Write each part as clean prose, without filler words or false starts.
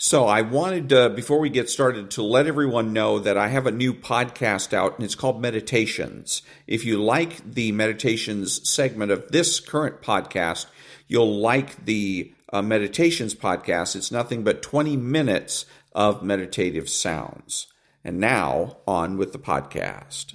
So I wanted, before we get started, to let everyone know that I have a new podcast out, and it's called Meditations. If you like the Meditations segment of this current podcast, you'll like the Meditations podcast. It's nothing but 20 minutes of meditative sounds. And now, on with the podcast.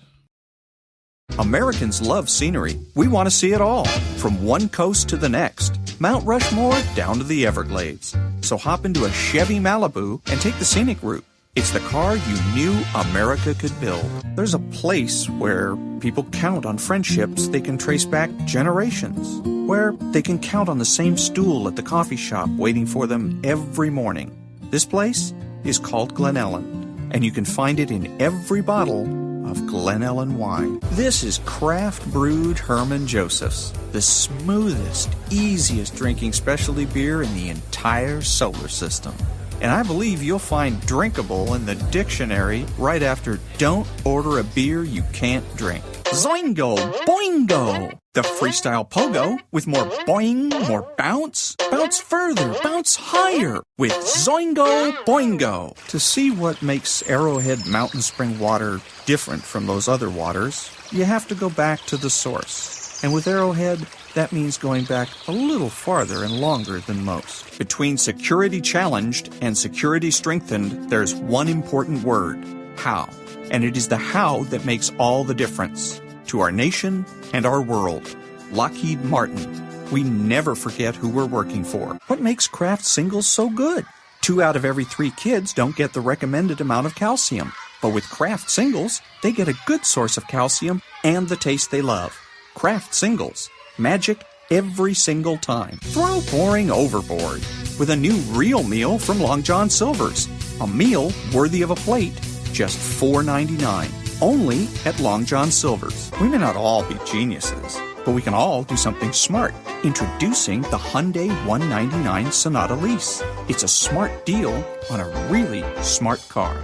Americans love scenery. We want to see it all, from one coast to the next, Mount Rushmore down to the Everglades. So hop into a Chevy Malibu and take the scenic route. It's the car you knew America could build. There's a place where people count on friendships they can trace back generations, where they can count on the same stool at the coffee shop waiting for them every morning. This place is called Glen Ellen, and you can find it in every bottle of Glen Ellen wine. This is craft brewed Herman Joseph's, the smoothest, easiest drinking specialty beer in the entire solar system. And I believe you'll find drinkable in the dictionary right after don't order a beer you can't drink. Zoingo! Boingo! The freestyle pogo with more boing, more bounce. Bounce further, bounce higher with Zoingo Boingo. To see what makes Arrowhead Mountain Spring water different from those other waters, you have to go back to the source. And with Arrowhead, that means going back a little farther and longer than most. Between security challenged and security strengthened, there's one important word: how. And it is the how that makes all the difference to our nation and our world. Lockheed Martin. We never forget who we're working for. What makes Kraft Singles so good? 2 out of every 3 kids don't get the recommended amount of calcium. But with Kraft Singles, they get a good source of calcium and the taste they love. Kraft Singles. Magic every single time. Throw boring overboard with a new real meal from Long John Silver's. A meal worthy of a plate, just $4.99. Only at Long John Silver's. We may not all be geniuses, but we can all do something smart. Introducing the Hyundai 199 Sonata Lease. It's a smart deal on a really smart car.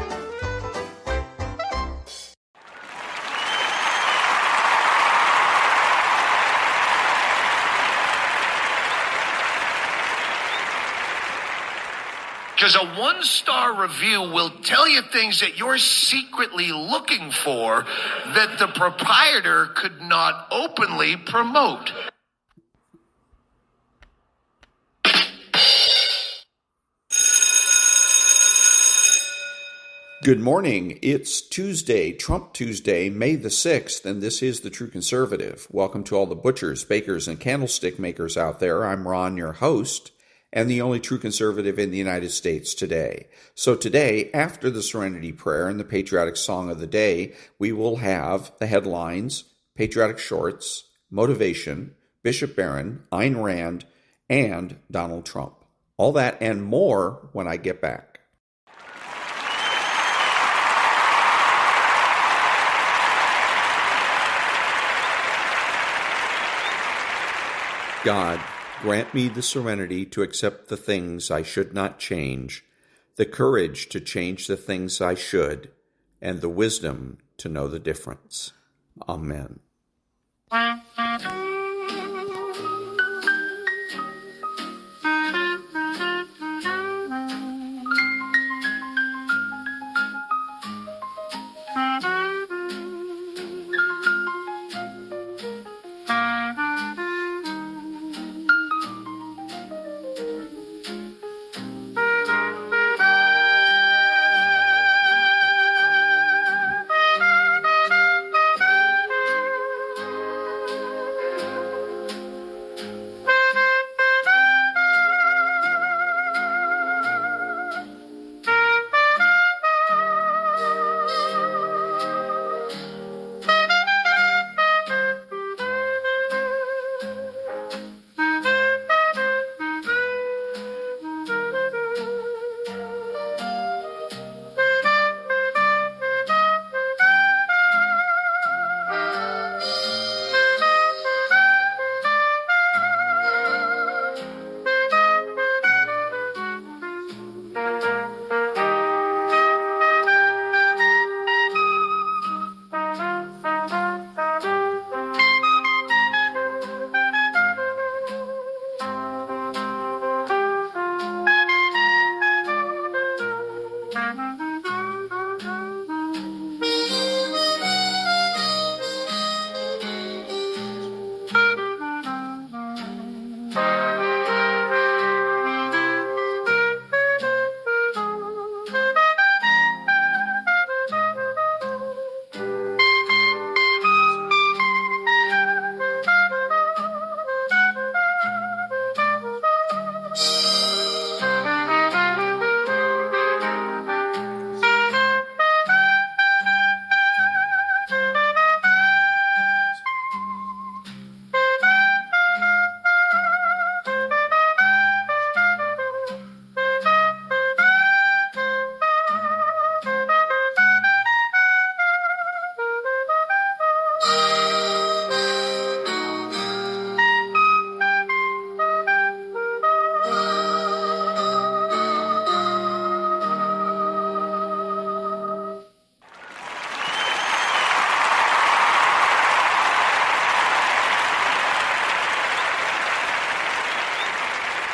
Because a 1-star review will tell you things that you're secretly looking for that the proprietor could not openly promote. Good morning. It's Tuesday, Trump Tuesday, May the 6th, and this is The True Conservative. Welcome to all the butchers, bakers, and candlestick makers out there. I'm Ron, your host, and the only true conservative in the United States today. So today, after the Serenity Prayer and the patriotic song of the day, we will have the headlines, patriotic shorts, motivation, Bishop Barron, Ayn Rand, and Donald Trump. All that and more when I get back. God, grant me the serenity to accept the things I should not change, the courage to change the things I should, and the wisdom to know the difference. Amen.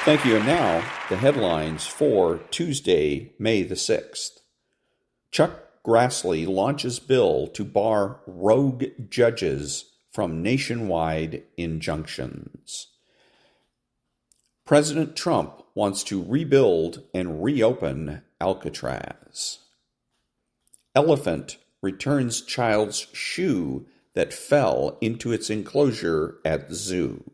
Thank you. And now, the headlines for Tuesday, May the 6th. Chuck Grassley launches bill to bar rogue judges from nationwide injunctions. President Trump wants to rebuild and reopen Alcatraz. Elephant returns child's shoe that fell into its enclosure at zoo.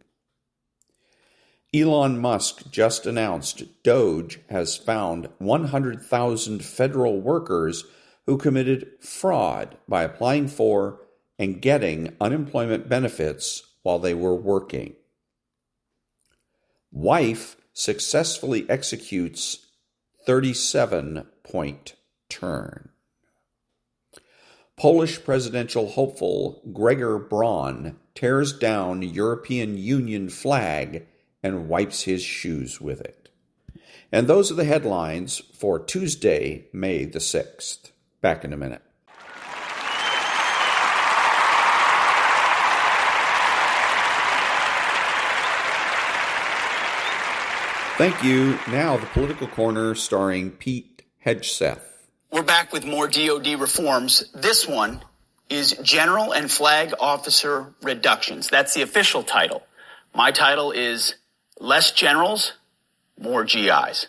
Elon Musk just announced Doge has found 100,000 federal workers who committed fraud by applying for and getting unemployment benefits while they were working. Wife successfully executes 37-point turn. Polish presidential hopeful Gregor Braun tears down European Union flag and wipes his shoes with it. And those are the headlines for Tuesday, May the 6th. Back in a minute. Thank you. Now, the Political Corner starring Pete Hegseth. We're back with more DOD reforms. This one is General and Flag Officer Reductions. That's the official title. My title is Less Generals, More GIs.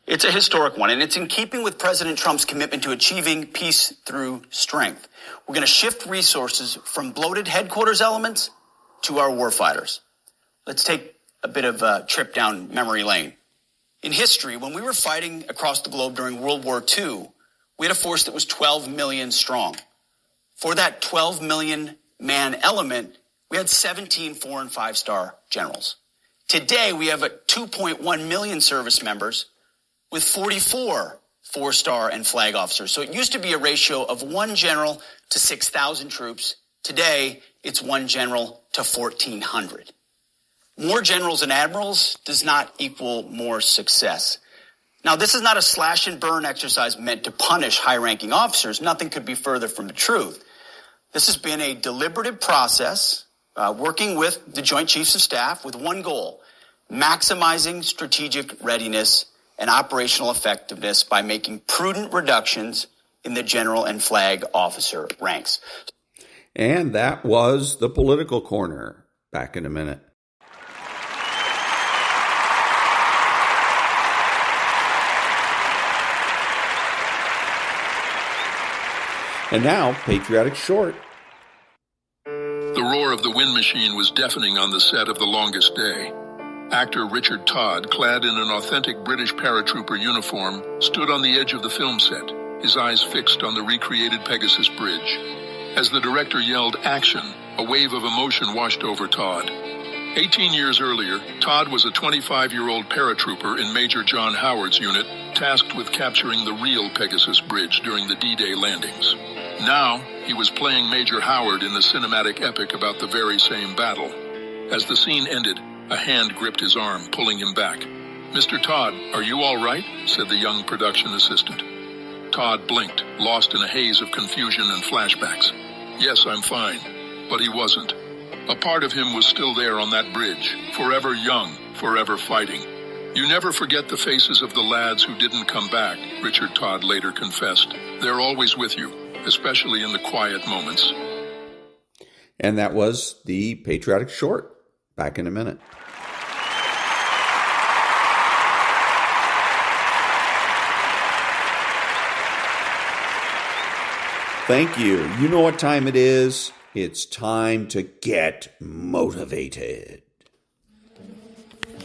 It's a historic one, and it's in keeping with President Trump's commitment to achieving peace through strength. We're going to shift resources from bloated headquarters elements to our warfighters. Let's take a bit of a trip down memory lane. In history, when we were fighting across the globe during World War II, we had a force that was 12 million strong. For that 12 million man element, we had 17 4- and 5-star generals. Today, we have 2.1 million service members with 44 4-star and flag officers. So it used to be a ratio of 1 general to 6,000 troops. Today, it's 1 general to 1,400. More generals and admirals does not equal more success. Now, this is not a slash and burn exercise meant to punish high-ranking officers. Nothing could be further from the truth. This has been a deliberative process, working with the Joint Chiefs of Staff with one goal: maximizing strategic readiness and operational effectiveness by making prudent reductions in the general and flag officer ranks. And that was the Political Corner. Back in a minute. And now, Patriotic Short. The roar of the wind machine was deafening on the set of The Longest Day. Actor Richard Todd, clad in an authentic British paratrooper uniform, stood on the edge of the film set, his eyes fixed on the recreated Pegasus Bridge. As the director yelled "action," a wave of emotion washed over Todd. 18 years earlier, Todd was a 25-year-old paratrooper in Major John Howard's unit, tasked with capturing the real Pegasus Bridge during the D-Day landings. Now, he was playing Major Howard in the cinematic epic about the very same battle. As the scene ended, a hand gripped his arm, pulling him back. "Mr. Todd, are you all right?" said the young production assistant. Todd blinked, lost in a haze of confusion and flashbacks. "Yes, I'm fine." But he wasn't. A part of him was still there on that bridge, forever young, forever fighting. "You never forget the faces of the lads who didn't come back," Richard Todd later confessed. "They're always with you, especially in the quiet moments." And that was the Patriotic Short. Back in a minute. Thank you. You know what time it is. It's time to get motivated.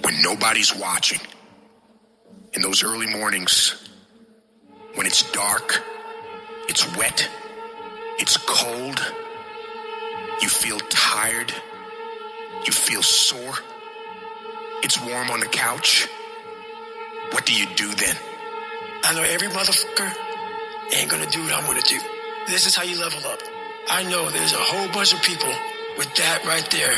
When nobody's watching, in those early mornings, when it's dark, it's wet, it's cold, you feel tired, you feel sore, it's warm on the couch, what do you do then? I know every motherfucker ain't gonna do what I'm gonna do. This is how you level up. I know there's a whole bunch of people with that right there.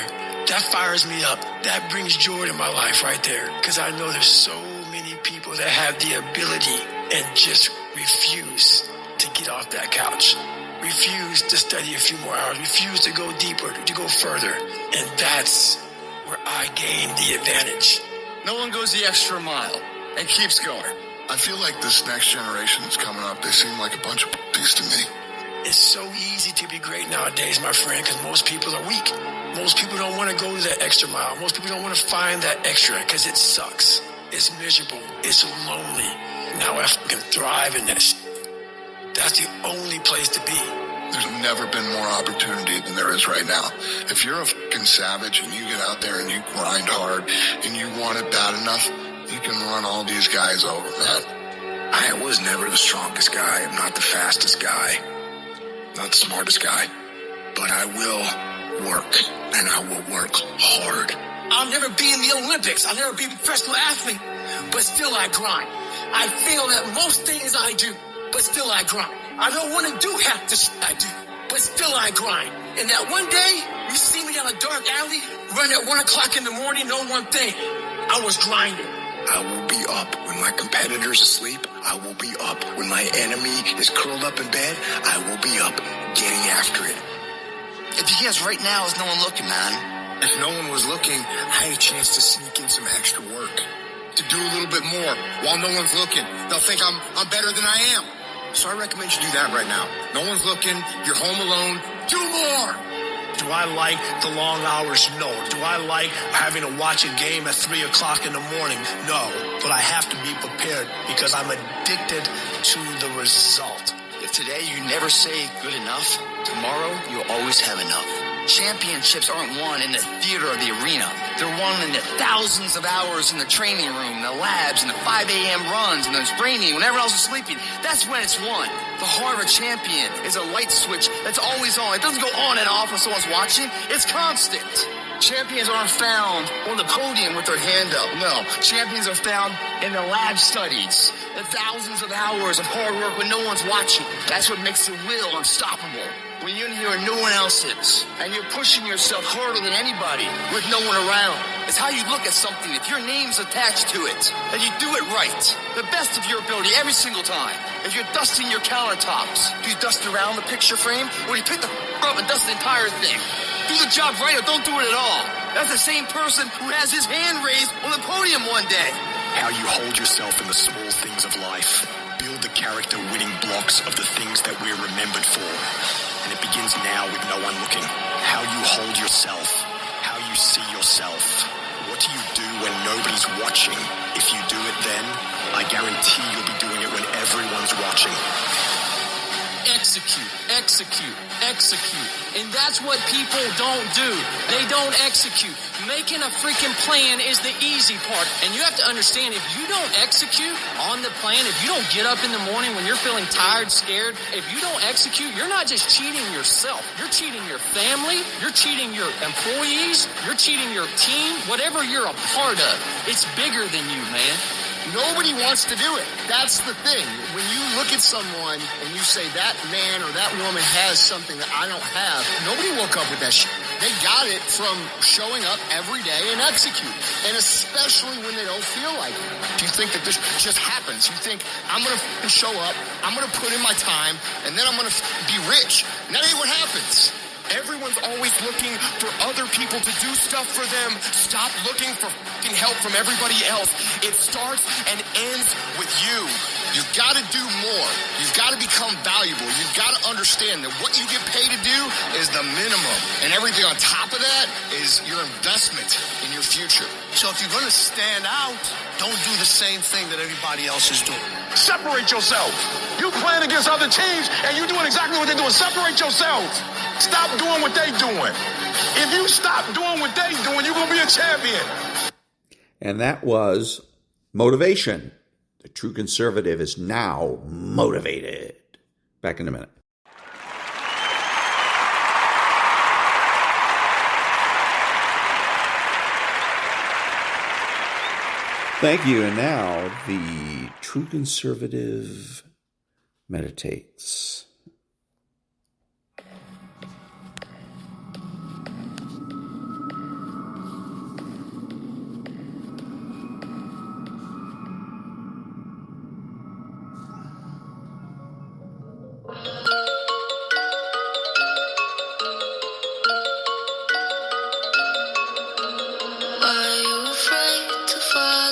That fires me up. That brings joy to my life right there. Because I know there's so many people that have the ability and just refuse to get off that couch. Refuse to study a few more hours. Refuse to go deeper, to go further. And that's where I gain the advantage. No one goes the extra mile and keeps going. I feel like this next generation that's coming up, they seem like a bunch of puppies to me. It's so easy to be great nowadays, my friend, because most people are weak. Most people don't want to go to that extra mile. Most people don't want to find that extra because it sucks. It's miserable. It's lonely. Now I can thrive in that. That's the only place to be. There's never been more opportunity than there is right now. If you're a fucking savage and you get out there and you grind hard and you want it bad enough, you can run all these guys over, man. I was never the strongest guy. I'm not the fastest guy. Not the smartest guy. But I will work, and I will work hard. I'll never be in the Olympics. I'll never be a professional athlete. But still I grind. I fail at most things I do. But still I grind. I don't want to do half the shit I do. But still I grind. And that one day, you see me down a dark alley, run at 1 o'clock in the morning, know one thing. I was grinding. I will be up when my competitor's asleep. I will be up when my enemy is curled up in bed. I will be up getting after it. If you guess right now is no one looking, man. If no one was looking, I had a chance to sneak in some extra work. To do a little bit more while no one's looking. They'll think I'm better than I am. So I recommend you do that right now. No one's looking. You're home alone. Do more. Do I like the long hours? No. Do I like having to watch a game at 3 o'clock in the morning? No. But I have to be prepared because I'm addicted to the result. If today you never say good enough, tomorrow you'll always have enough. Championships aren't won in the theater or the arena. They're won in the thousands of hours in the training room, the labs, and the 5 a.m. runs, and the training when everyone else is sleeping. That's when it's won. The heart of a champion is a light switch that's always on. It doesn't go on and off when someone's watching. It's constant. Champions aren't found on the podium with their hand up. No. Champions are found in the lab studies. The thousands of hours of hard work when no one's watching. That's what makes the will unstoppable. When you're in here and no one else is, and you're pushing yourself harder than anybody with no one around. It's how you look at something if your name's attached to it, and you do it right. The best of your ability every single time. If you're dusting your countertops, do you dust around the picture frame, or do you pick the up and dust the entire thing? Do the job right or don't do it at all. That's the same person who has his hand raised on the podium one day. How you hold yourself in the small things of life. Build the character-winning blocks of the things that we're remembered for. And it begins now with no one looking. How you hold yourself. How you see yourself. What do you do when nobody's watching? If you do it then, I guarantee you'll be doing it when everyone's watching. Execute, execute, execute. And that's what people don't do. They don't execute. Making a freaking plan is the easy part. And you have to understand, if you don't execute on the plan, if you don't get up in the morning when you're feeling tired, scared, if you don't execute, you're not just cheating yourself. You're cheating your family. You're cheating your employees. You're cheating your team. Whatever you're a part of, it's bigger than you, man. Nobody wants to do it. That's the thing. When you look at someone and you say that man or that woman has something that I don't have, nobody woke up with that shit. They got it from showing up every day and execute. And especially when they don't feel like it. Do you think that this just happens? You think, I'm going to show up, I'm going to put in my time, and then I'm going to be rich. And that ain't what happens. Everyone's always looking for other people to do stuff for them. Stop looking for fucking help from everybody else. It starts and ends with you. You've got to do more. You've got to become valuable. You've got to understand that what you get paid to do is the minimum. And everything on top of that is your investment in your future. So if you're going to stand out, don't do the same thing that everybody else is doing. Separate yourself. You playing against other teams and you doing exactly what they're doing. Separate yourselves. Stop doing what they doing. If you stop doing what they doing, you're going to be a champion. And that was motivation. The true conservative is now motivated. Back in a minute. Thank you. And now the true conservative meditates. Are you afraid to fall?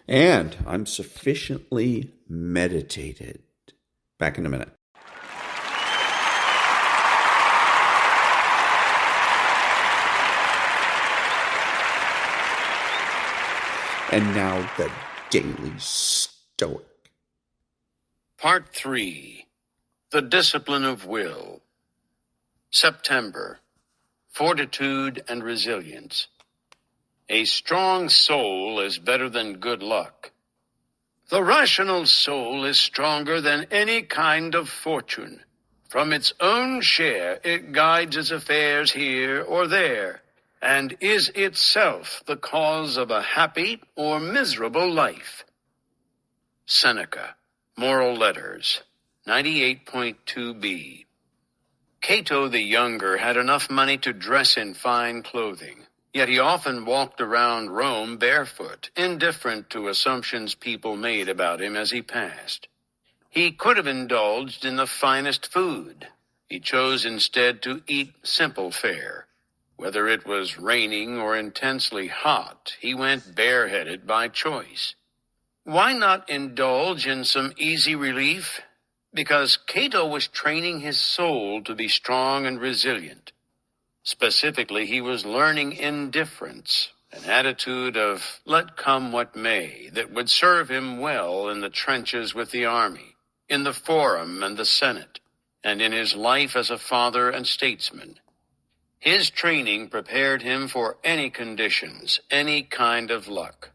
And I'm sufficiently meditated. Back in a minute. And now the Daily Stoic. Part 3. The Discipline of Will. September. Fortitude and Resilience. A strong soul is better than good luck. The rational soul is stronger than any kind of fortune. From its own share, it guides its affairs here or there, and is itself the cause of a happy or miserable life. Seneca, Moral Letters, 98.2b. Cato the Younger had enough money to dress in fine clothing, yet he often walked around Rome barefoot, indifferent to assumptions people made about him as he passed. He could have indulged in the finest food. He chose instead to eat simple fare. Whether it was raining or intensely hot, he went bareheaded by choice. Why not indulge in some easy relief? Because Cato was training his soul to be strong and resilient. Specifically, he was learning indifference, an attitude of let come what may that would serve him well in the trenches with the army, in the forum and the Senate, and in his life as a father and statesman. His training prepared him for any conditions, any kind of luck.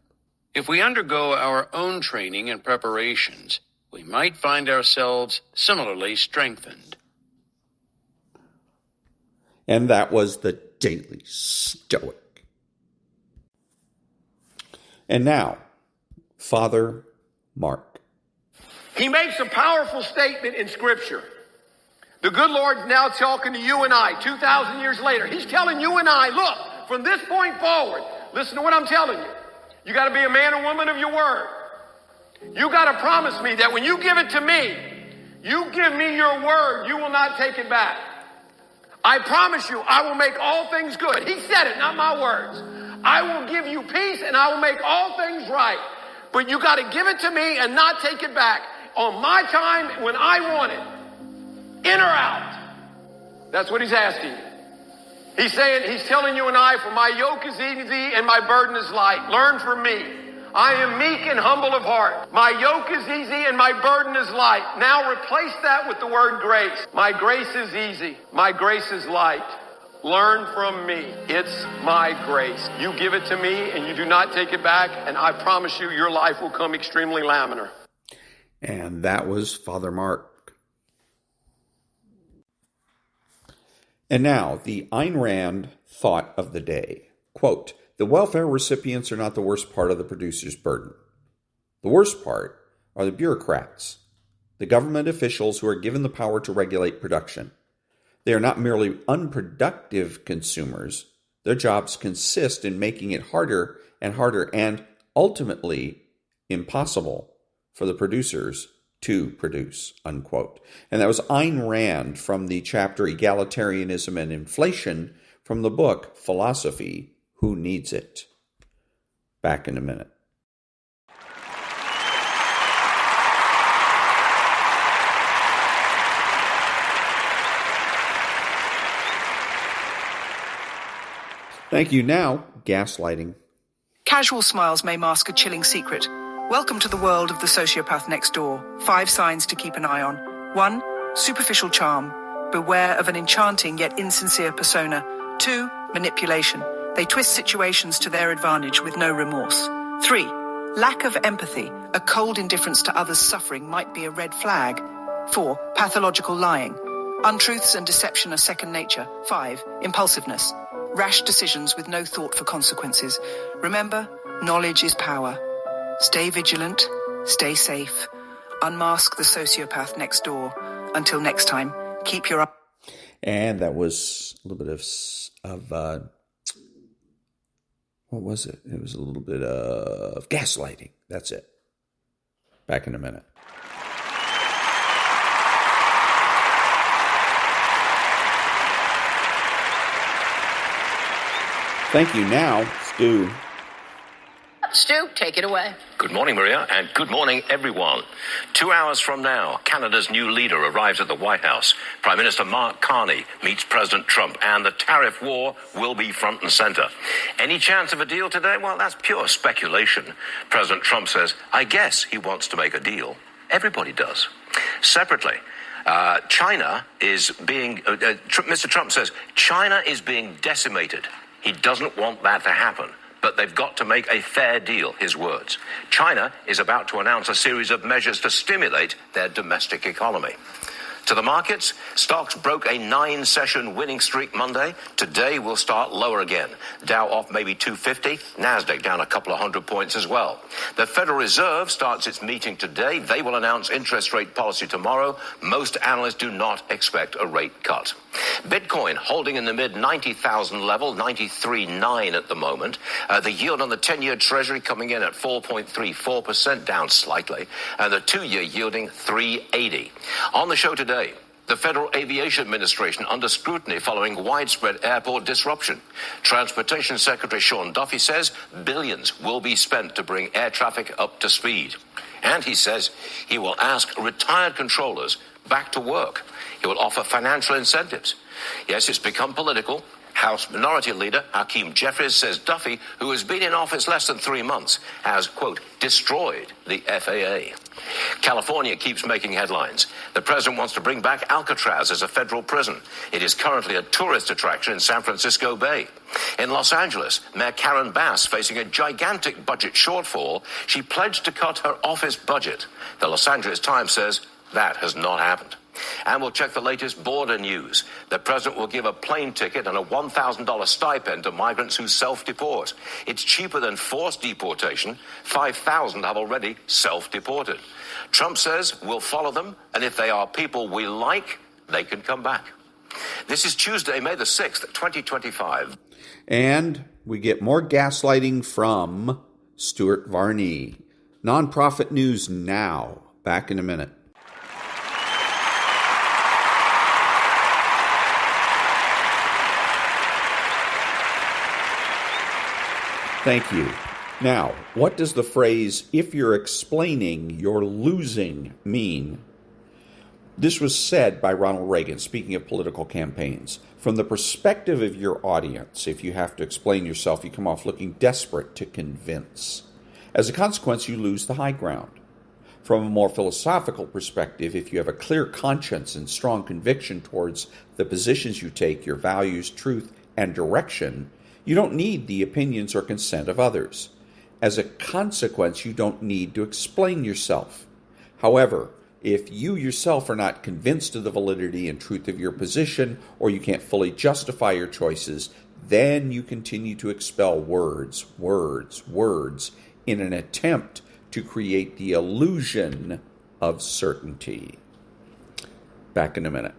If we undergo our own training and preparations, we might find ourselves similarly strengthened. And that was the Daily Stoic. And now, Father Mark. He makes a powerful statement in Scripture. The good Lord's now talking to you and I, 2,000 years later. He's telling you and I, look, from this point forward, listen to what I'm telling you. You got to be a man or woman of your word. You got to promise me that when you give it to me, you give me your word, you will not take it back. I promise you, I will make all things good. He said it, not my words. I will give you peace and I will make all things right. But you got to give it to me and not take it back on my time when I want it. In or out. That's what he's asking you. He's saying, he's telling you and I, for my yoke is easy and my burden is light. Learn from me. I am meek and humble of heart. My yoke is easy and my burden is light. Now replace that with the word grace. My grace is easy. My grace is light. Learn from me. It's my grace. You give it to me and you do not take it back. And I promise you, your life will come extremely laminar. And that was Father Mark. And now, the Ayn Rand thought of the day. Quote, the welfare recipients are not the worst part of the producer's burden. The worst part are the bureaucrats, the government officials who are given the power to regulate production. They are not merely unproductive consumers. Their jobs consist in making it harder and ultimately impossible for the producers to produce, unquote. And that was Ayn Rand from the chapter Egalitarianism and Inflation from the book Philosophy, Who Needs It? Back in a minute. Thank you. Now, gaslighting. Casual smiles may mask a chilling secret. Welcome to the world of the sociopath next door. 5 signs to keep an eye on. 1. Superficial charm. Beware of an enchanting yet insincere persona. 2. Manipulation. They twist situations to their advantage with no remorse. 3. Lack of empathy. A cold indifference to others' suffering might be a red flag. 4. Pathological lying. Untruths and deception are second nature. 5. Impulsiveness. Rash decisions with no thought for consequences. Remember, knowledge is power. Stay vigilant, stay safe. Unmask the sociopath next door. Until next time, keep your... And that was a little bit of what was it? It was a little bit of gaslighting. That's it. Back in a minute. Thank you. Now, Stu. Stu, take it away. Good morning, Maria, and good morning, everyone. 2 hours from now, Canada's new leader arrives at the White House. Prime Minister Mark Carney meets President Trump, and the tariff war will be front and center. Any chance of a deal today? Well, that's pure speculation. President Trump says, I guess he wants to make a deal. Everybody does. Separately, China is being, Mr. Trump says, China is being decimated. He doesn't want that to happen. But they've got to make a fair deal, his words. China is about to announce a series of measures to stimulate their domestic economy. To the markets, stocks broke a 9-session winning streak Monday. Today will start lower again. Dow off maybe 250, Nasdaq down a couple of hundred points as well. The Federal Reserve starts its meeting today. They will announce interest rate policy tomorrow. Most analysts do not expect a rate cut. Bitcoin holding in the mid-90,000 level, 93.9 at the moment. The yield on the 10-year Treasury coming in at 4.34%, down slightly. And the 2-year yielding 3.80. On the show today, the Federal Aviation Administration under scrutiny following widespread airport disruption. Transportation Secretary Sean Duffy says billions will be spent to bring air traffic up to speed. And he says he will ask retired controllers back to work. He will offer financial incentives. Yes, it's become political. House Minority Leader Hakeem Jeffries says Duffy, who has been in office less than 3 months, has, quote, destroyed the FAA. California keeps making headlines. The president wants to bring back Alcatraz as a federal prison. It is currently a tourist attraction in San Francisco Bay. In Los Angeles, Mayor Karen Bass facing a gigantic budget shortfall. She pledged to cut her office budget. The Los Angeles Times says that has not happened. And we'll check the latest border news. The president will give a plane ticket and a $1,000 stipend to migrants who self-deport. It's cheaper than forced deportation. 5,000 have already self-deported. Trump says we'll follow them, and if they are people we like, they can come back. This is Tuesday, May the 6th, 2025. And we get more gaslighting from Stuart Varney. Nonprofit news now. Back in a minute. Thank you. Now, what does the phrase, if you're explaining, you're losing, mean? This was said by Ronald Reagan, speaking of political campaigns. From the perspective of your audience, if you have to explain yourself, you come off looking desperate to convince. As a consequence, you lose the high ground. From a more philosophical perspective, if you have a clear conscience and strong conviction towards the positions you take, your values, truth, and direction, you don't need the opinions or consent of others. As a consequence, you don't need to explain yourself. However, if you yourself are not convinced of the validity and truth of your position, or you can't fully justify your choices, then you continue to expel words in an attempt to create the illusion of certainty. Back in a minute.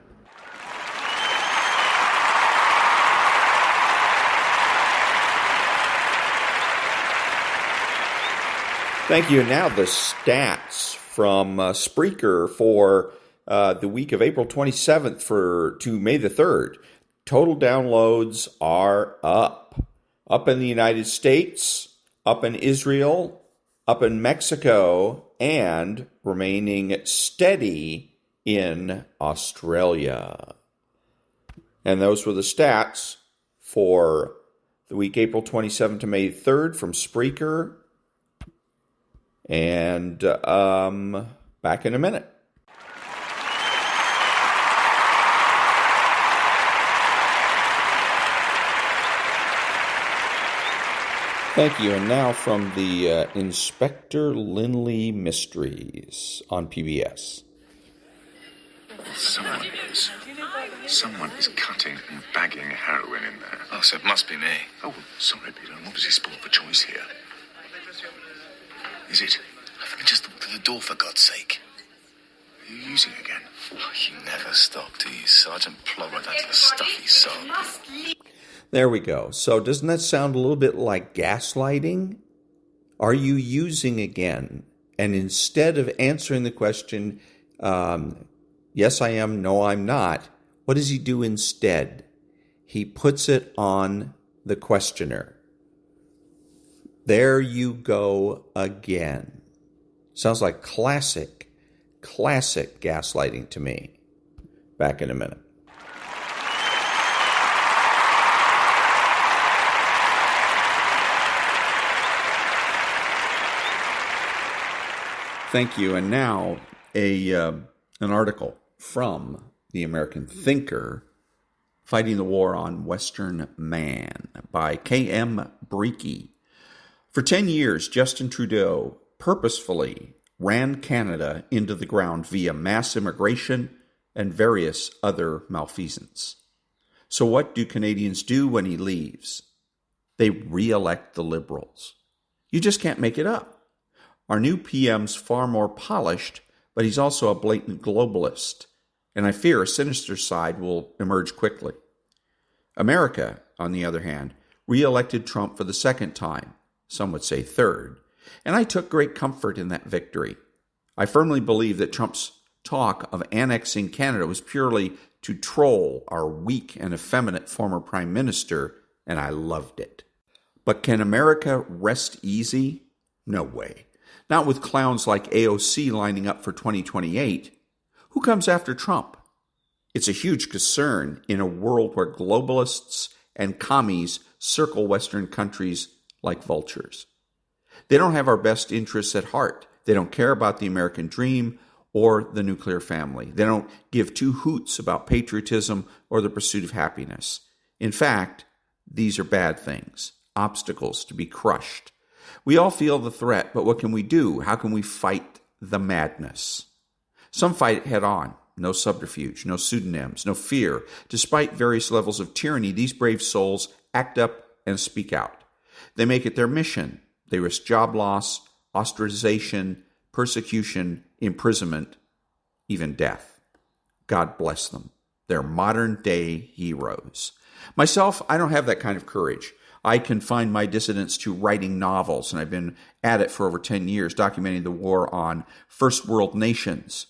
Thank you. And now the stats from Spreaker for the week of April 27th to May the 3rd. Total downloads are up. Up in the United States, up in Israel, up in Mexico, and remaining steady in Australia. And those were the stats for the week April 27th to May 3rd from Spreaker. And back in a minute. Thank you. And now from the Inspector Lindley Mysteries on PBS. Someone is cutting and bagging heroin in there. Oh, so it must be me. Oh, sorry, Peter. I'm obviously spoiled for choice here. Is it? I've only just thought to the door, for God's sake. Are you using it again? Oh, you never stop, do you, Sergeant Plumber? That's a stuffy soul. There we go. So doesn't that sound a little bit like gaslighting? Are you using again? And instead of answering the question, yes, I am, no, I'm not, what does he do instead? He puts it on the questioner. There you go again. Sounds like classic gaslighting to me. Back in a minute. Thank you. And now an article from the American Thinker, Fighting the War on Western Man, by K.M. Breakey. For 10 years, Justin Trudeau purposefully ran Canada into the ground via mass immigration and various other malfeasance. So what do Canadians do when he leaves? They re-elect the Liberals. You just can't make it up. Our new PM's far more polished, but he's also a blatant globalist, and I fear a sinister side will emerge quickly. America, on the other hand, re-elected Trump for the second time, some would say third, and I took great comfort in that victory. I firmly believe that Trump's talk of annexing Canada was purely to troll our weak and effeminate former prime minister, and I loved it. But can America rest easy? No way. Not with clowns like AOC lining up for 2028. Who comes after Trump? It's a huge concern in a world where globalists and commies circle Western countries like vultures. They don't have our best interests at heart. They don't care about the American dream or the nuclear family. They don't give two hoots about patriotism or the pursuit of happiness. In fact, these are bad things, obstacles to be crushed. We all feel the threat, but what can we do? How can we fight the madness? Some fight it head on. No subterfuge, no pseudonyms, no fear. Despite various levels of tyranny, these brave souls act up and speak out. They make it their mission. They risk job loss, ostracization, persecution, imprisonment, even death. God bless them. They're modern-day heroes. Myself, I don't have that kind of courage. I confine my dissidence to writing novels, and I've been at it for over 10 years, documenting the war on first world nations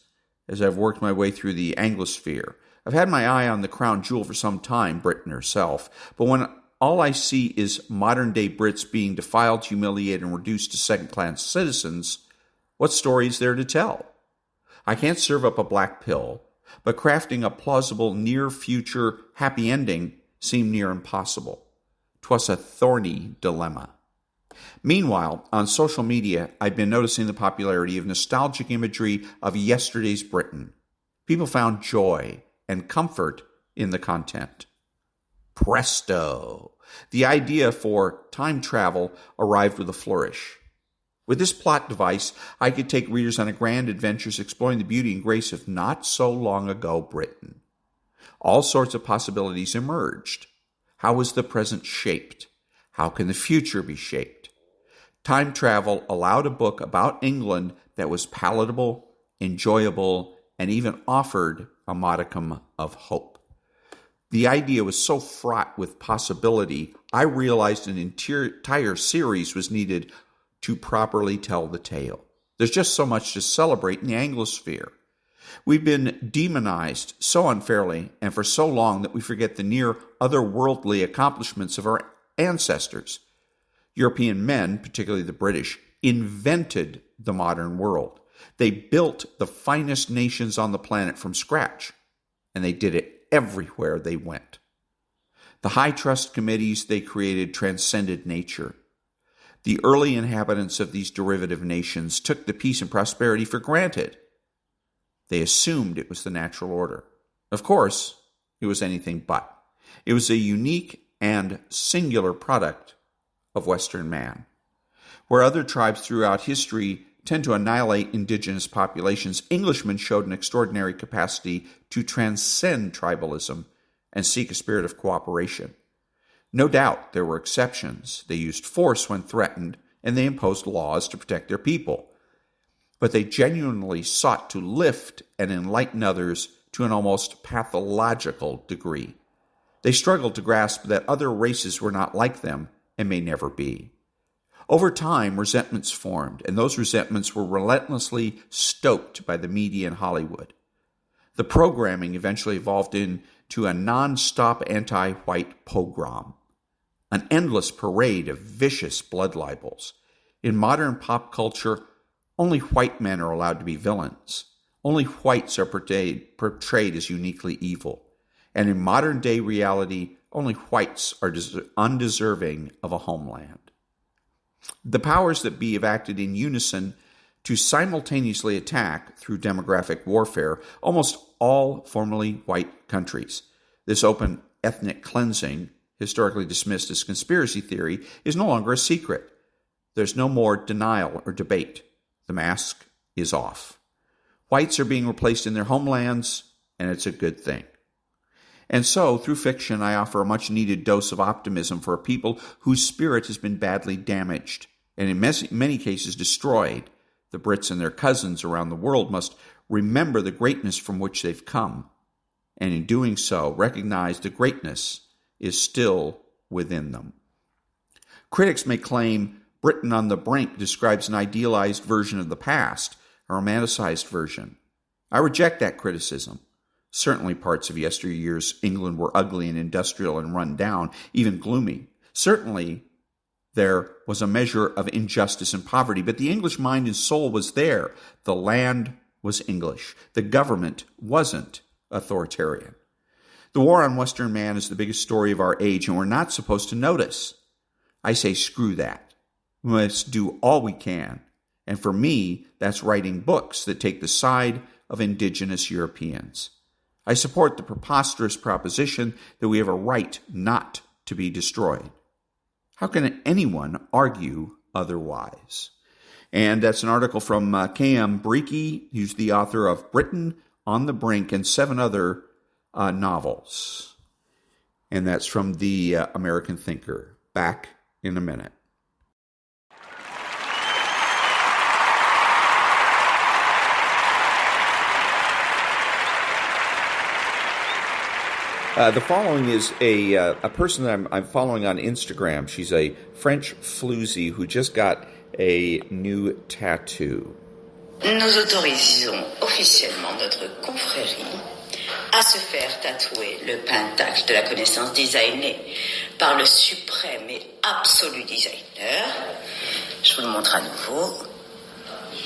as I've worked my way through the Anglosphere. I've had my eye on the crown jewel for some time, Britain herself, but when all I see is modern-day Brits being defiled, humiliated, and reduced to second-class citizens, what story is there to tell? I can't serve up a black pill, but crafting a plausible near-future happy ending seemed near impossible. 'Twas a thorny dilemma. Meanwhile, on social media, I've been noticing the popularity of nostalgic imagery of yesterday's Britain. People found joy and comfort in the content. Presto! The idea for time travel arrived with a flourish. With this plot device, I could take readers on a grand adventures exploring the beauty and grace of not-so-long-ago Britain. All sorts of possibilities emerged. How was the present shaped? How can the future be shaped? Time travel allowed a book about England that was palatable, enjoyable, and even offered a modicum of hope. The idea was so fraught with possibility, I realized an entire series was needed to properly tell the tale. There's just so much to celebrate in the Anglosphere. We've been demonized so unfairly and for so long that we forget the near otherworldly accomplishments of our ancestors. European men, particularly the British, invented the modern world. They built the finest nations on the planet from scratch, and they did it everywhere they went. The high trust committees they created transcended nature. The early inhabitants of these derivative nations took the peace and prosperity for granted. They assumed it was the natural order. Of course, it was anything but. It was a unique and singular product of Western man. Where other tribes throughout history tend to annihilate indigenous populations, Englishmen showed an extraordinary capacity to transcend tribalism and seek a spirit of cooperation. No doubt there were exceptions. They used force when threatened, and they imposed laws to protect their people. But they genuinely sought to lift and enlighten others to an almost pathological degree. They struggled to grasp that other races were not like them and may never be. Over time, resentments formed, and those resentments were relentlessly stoked by the media and Hollywood. The programming eventually evolved into a non-stop anti-white pogrom. an endless parade of vicious blood libels. In modern pop culture, only white men are allowed to be villains. Only whites are portrayed as uniquely evil. And in modern-day reality, only whites are undeserving of a homeland. The powers that be have acted in unison to simultaneously attack, through demographic warfare, almost all formerly white countries. This open ethnic cleansing, historically dismissed as conspiracy theory, is no longer a secret. There's no more denial or debate. The mask is off. Whites are being replaced in their homelands, and it's a good thing. And so, through fiction, I offer a much-needed dose of optimism for a people whose spirit has been badly damaged, and in many cases destroyed. The Brits and their cousins around the world must remember the greatness from which they've come, and in doing so, recognize the greatness is still within them. Critics may claim Britain on the Brink describes an idealized version of the past, a romanticized version. I reject that criticism. Certainly parts of yesteryear's England were ugly and industrial and run down, even gloomy. Certainly there was a measure of injustice and poverty, but the English mind and soul was there. The land was English. The government wasn't authoritarian. The war on Western man is the biggest story of our age, and we're not supposed to notice. I say screw that. We must do all we can. And for me, that's writing books that take the side of indigenous Europeans. I support the preposterous proposition that we have a right not to be destroyed. How can anyone argue otherwise? And that's an article from K.M. Breeke, who's the author of Britain on the Brink and 7 other novels. And that's from the American Thinker. Back in a minute. The following is a person that I'm following on Instagram. She's a French floozy who just got a new tattoo. Nous autorisons officiellement notre confrérie à se faire tatouer le pentacle de la connaissance designée par le suprême et absolu designer. Je vous le montre à nouveau.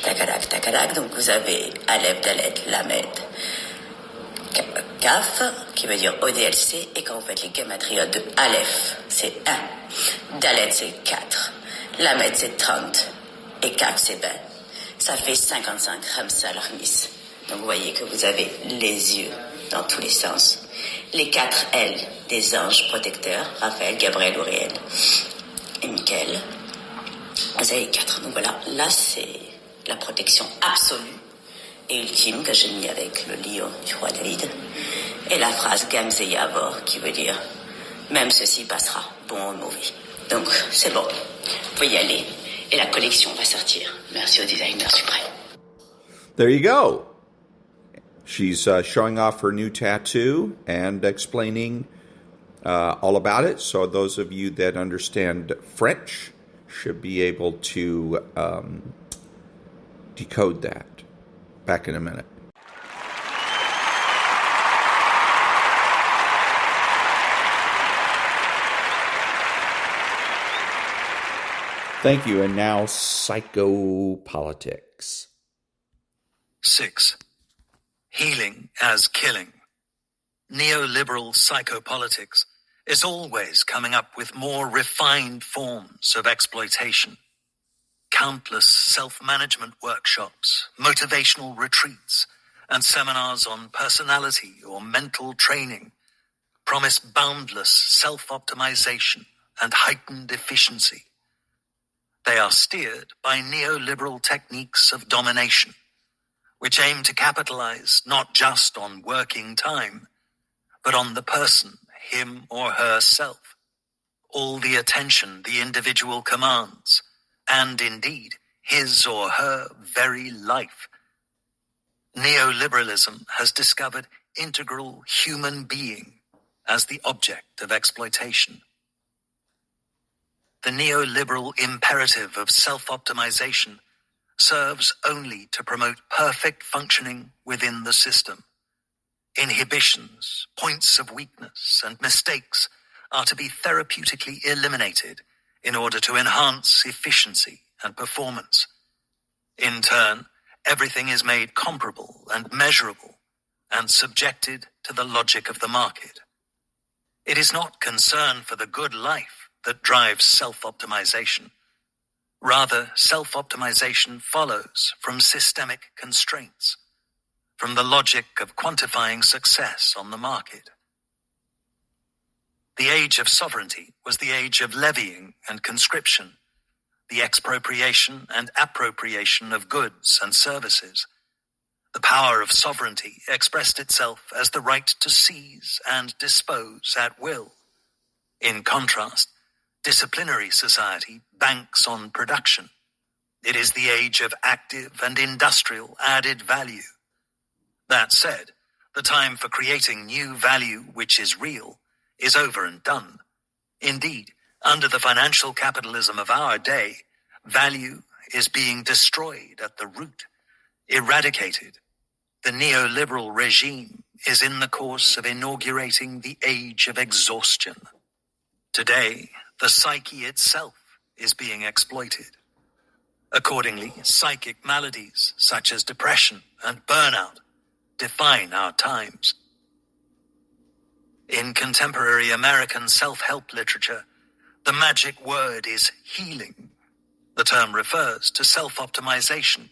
Tacadac, tacadac. Donc vous avez Aleph, Dalet, Lamed, Kaf, qui veut dire ODLC, et quand vous faites les gematriotes de Aleph, c'est 1, Dalet, c'est 4, Lamed, c'est 30, et Kaf, c'est 20. Ça fait 55 Ramsal Armis. Donc vous voyez que vous avez les yeux dans tous les sens. Les 4 L des anges protecteurs, Raphaël, Gabriel, Uriel et Michael. Vous avez 4. Donc voilà, là c'est la protection absolue et ultime que j'ai mis avec le lion du roi David. Et la phrase Gamze Yavor qui veut dire même ceci passera, bon ou mauvais. Donc c'est bon, vous pouvez y aller et la collection va sortir. Merci au designer suprême. There you go. She's showing off her new tattoo and explaining all about it. So those of you that understand French should be able to decode that. Back in a minute. Thank you. And now, psychopolitics. 6. Healing as killing. Neoliberal psychopolitics is always coming up with more refined forms of exploitation. Countless self-management workshops, motivational retreats, and seminars on personality or mental training promise boundless self-optimization and heightened efficiency. They are steered by neoliberal techniques of domination, which aim to capitalize not just on working time, but on the person, him or herself, all the attention the individual commands, and indeed his or her very life. Neoliberalism has discovered integral human being as the object of exploitation. The neoliberal imperative of self-optimization serves only to promote perfect functioning within the system. Inhibitions, points of weakness, and mistakes are to be therapeutically eliminated in order to enhance efficiency and performance. In turn, everything is made comparable and measurable and subjected to the logic of the market. It is not concern for the good life that drives self-optimization. Rather, self-optimization follows from systemic constraints, from the logic of quantifying success on the market. The age of sovereignty was the age of levying and conscription, the expropriation and appropriation of goods and services. The power of sovereignty expressed itself as the right to seize and dispose at will. In contrast, disciplinary society banks on production. It is the age of active and industrial added value. That said, the time for creating new value which is real is over and done. Indeed, under the financial capitalism of our day, value is being destroyed at the root, eradicated. The neoliberal regime is in the course of inaugurating the age of exhaustion. Today, the psyche itself is being exploited. Accordingly, psychic maladies such as depression and burnout define our times. In contemporary American self-help literature, the magic word is healing. The term refers to self-optimization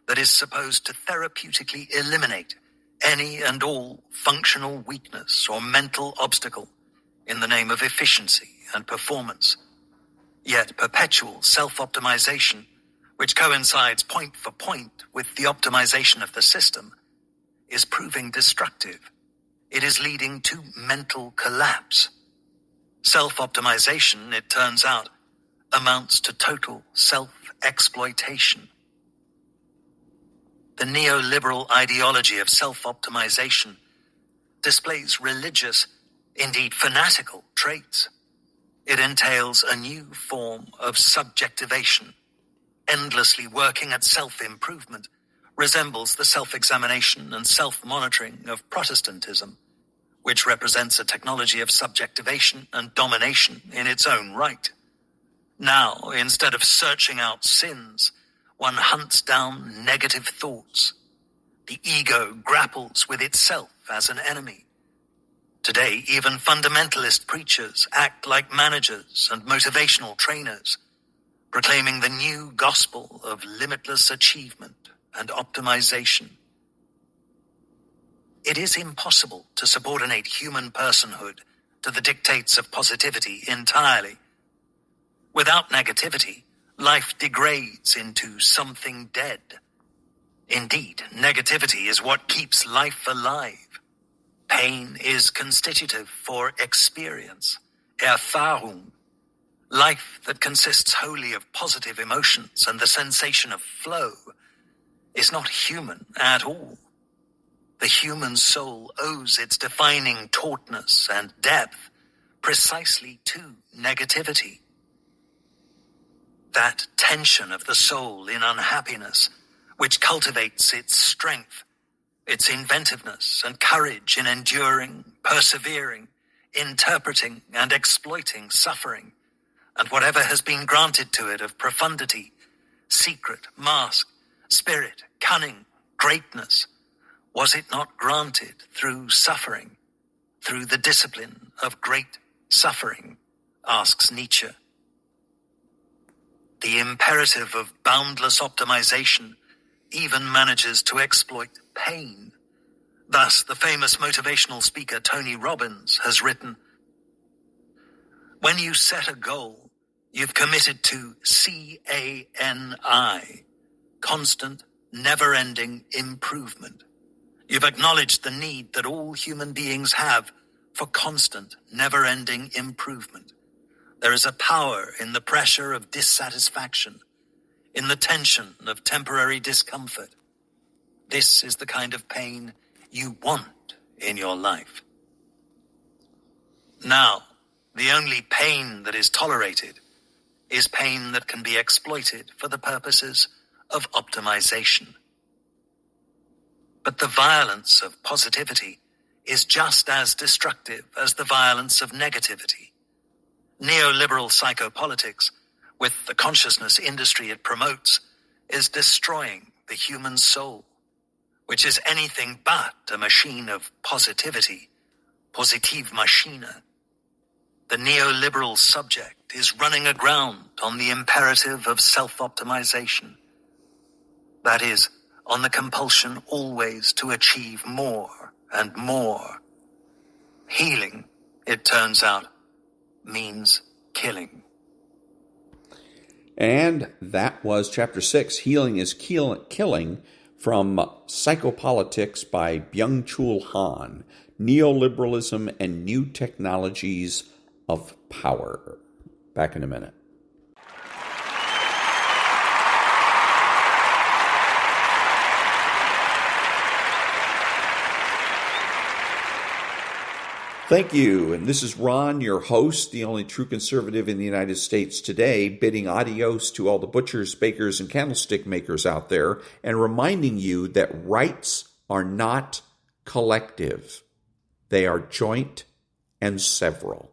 that is supposed to therapeutically eliminate any and all functional weakness or mental obstacle in the name of efficiency and performance. Yet perpetual self-optimization, which coincides point for point with the optimization of the system, is proving destructive. It is leading to mental collapse. Self-optimization, it turns out, amounts to total self-exploitation. The neoliberal ideology of self-optimization displays religious, indeed fanatical, traits. It entails a new form of subjectivation. Endlessly working at self-improvement resembles the self-examination and self-monitoring of Protestantism, which represents a technology of subjectivation and domination in its own right. Now, instead of searching out sins, one hunts down negative thoughts. The ego grapples with itself as an enemy. Today, even fundamentalist preachers act like managers and motivational trainers, proclaiming the new gospel of limitless achievement and optimization. It is impossible to subordinate human personhood to the dictates of positivity entirely. Without negativity, life degrades into something dead. Indeed, negativity is what keeps life alive. Pain is constitutive for experience, Erfahrung. Life that consists wholly of positive emotions and the sensation of flow is not human at all. The human soul owes its defining tautness and depth precisely to negativity. That tension of the soul in unhappiness, which cultivates its strength, its inventiveness and courage in enduring, persevering, interpreting and exploiting suffering, and whatever has been granted to it of profundity, secret, mask, spirit, cunning, greatness, was it not granted through suffering, through the discipline of great suffering, asks Nietzsche. The imperative of boundless optimization even manages to exploit pain. Thus, the famous motivational speaker Tony Robbins has written, "When you set a goal, you've committed to CANI, constant, never-ending improvement. You've acknowledged the need that all human beings have for constant, never-ending improvement. There is a power in the pressure of dissatisfaction, in the tension of temporary discomfort. This is the kind of pain you want in your life." Now, the only pain that is tolerated is pain that can be exploited for the purposes of optimization. But the violence of positivity is just as destructive as the violence of negativity. Neoliberal psychopolitics, with the consciousness industry it promotes, is destroying the human soul, which is anything but a machine of positivity, Positivmaschine. The neoliberal subject is running aground on the imperative of self-optimization. That is, on the compulsion always to achieve more and more. Healing, it turns out, means killing. And that was Chapter 6, Healing is Killing, from Psychopolitics by Byung-Chul Han, Neoliberalism and New Technologies of Power. Back in a minute. Thank you, and this is Ron, your host, the only true conservative in the United States today, bidding adios to all the butchers, bakers, and candlestick makers out there, and reminding you that rights are not collective. They are joint and several.